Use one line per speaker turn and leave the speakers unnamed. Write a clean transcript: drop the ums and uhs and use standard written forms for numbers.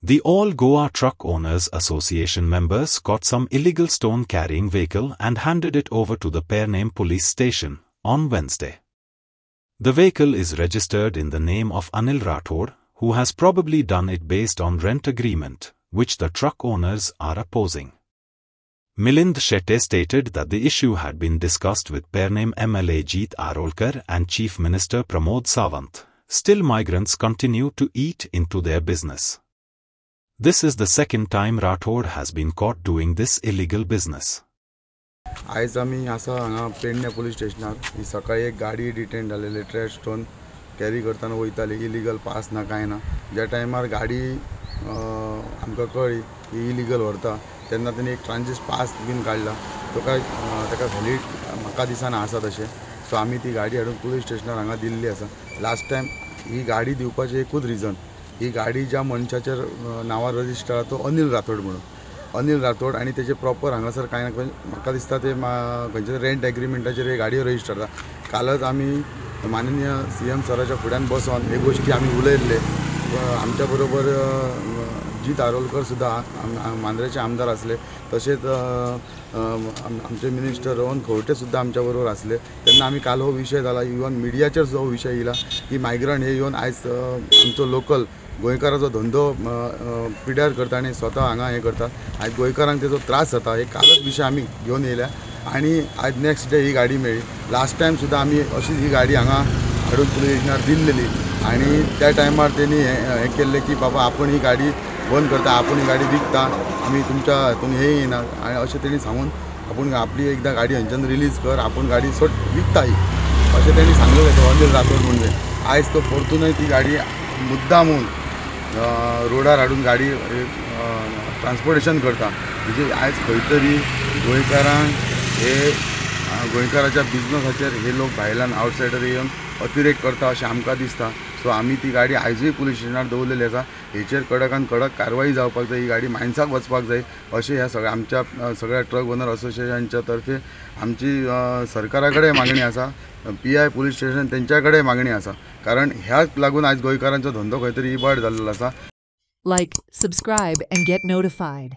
The All Goa Truck Owners Association members got some illegal stone-carrying vehicle and handed it over to the Pernem police station on Wednesday. The vehicle is registered in the name of Anil Rathod, who has probably done it based on rent agreement, which the truck owners are opposing. Milind Shetty stated that the issue had been discussed with Pernem MLA Jeet Arolkar and Chief Minister Pramod Sawant. Still, migrants continue to eat into their business. This is the second time Rathod has been caught doing this illegal business.
आज आम्ही असं हांगा Pedne police स्टेशनार सकाळी एक गाडी detain जालेली trash stone carry करताना वयताली illegal pass ना काय ना ज्या टायमार गाडी आमकां कळ्ळी की इलिगल व्हरता तेन्ना तेणी एक ट्रांजिट पास बीन काडला तो काय ताका व्हॅलीड म्हाका दिसना आसा तशें सो आमी ती गाडी हाडून पुलीस स्टेशनार हांगा दिल्ली आसा. लास्ट टायम ही गाडी दिवपाचें एकूच रिजन ही गाडी ज्या मनशाचेर नांवार रजिस्टर तो अनिल राठोड म्हणून अनिल राठोड आणि त्याचे प्रॉपर हांगासर कांय ना म्हाका दिसता ते खंयचे रेंट एग्रीमेंटाचेर गाडयो रजिस्टर जाता. कालच आमी माननीय CM सराच्या फुड्यान बसून हे गोष्टी आमी उलयल्ले. आमच्या बरोबर जीत आरोलकर सुद्दां मांद्रेचे आमदार आसले तशेंच आमचे मिनिस्टर रोहन खंवटे सुद्दां आमच्या बरोबर आसले तेन्ना आमी काल हो विशय जाला. इवन मिडियाचेर जो विशय येयला की मायग्रंट हे येवन आयज आमचो लोकल गोंयकाराचो धंदो पिड्यार करता आनी स्वता हांगा हे करतात. आयज गोंयकारांक तेजो त्रास जाता हे कालच विशय आमी घेवन येयल्या आनी आयज नेक्स्ट डे ही गाडी मेळ्ळी. लास्ट टायम सुद्दां आमी अशीच ही गाडी हांगा हाडून पुलीस स्टेशनार दिल्लेली आनी त्या टायमार तेणी हें केल्लें की बाबा आपण ही गाडी बंद करता आपण ही गाडी विकता आमी तुमच्या हातून हे येना आनी अशें तेणी सांगून आपूण आपली एकदां गाडी हांच्यान रिलीज कर आपूण गाडी सोड विकता ही अशें तेणी सांगलेलें तो अनिल राठोड म्हणजे. आयज तो परतूनय ती गाडी मुद्दामून रोडार हाडून गाडी ट्रान्सपोर्टेशन करता म्हणजे आयज खंय तरी गोंयकारांक हे गोंयकाराच्या बिजनसाचेर हे लोक भायल्यान आवटसायडर येवन अतिरेक करता अशें आमकां दिसता. सो आमी ती गाडी आयजूय पुलीस स्टेशनार दवरलेली आसा. हेचेर कड़कान कडक कारवाई जावपाक जाय. ही गाडी मायन्साक वचपाक जाय अशें ह्या सगळ्या आमच्या सगळ्या ट्रक ओनर असोसिएशनच्या तर्फे आमची सरकारा कडेन मागणी आसा. PI पुलीस स्टेशन तेंच्या कडेन मागणी आसा कारण ह्याक लागून आयज गोंयकारांचो धंदो खंय तरी इबाड जाल्लो आसा.
Like, subscribe and get notified.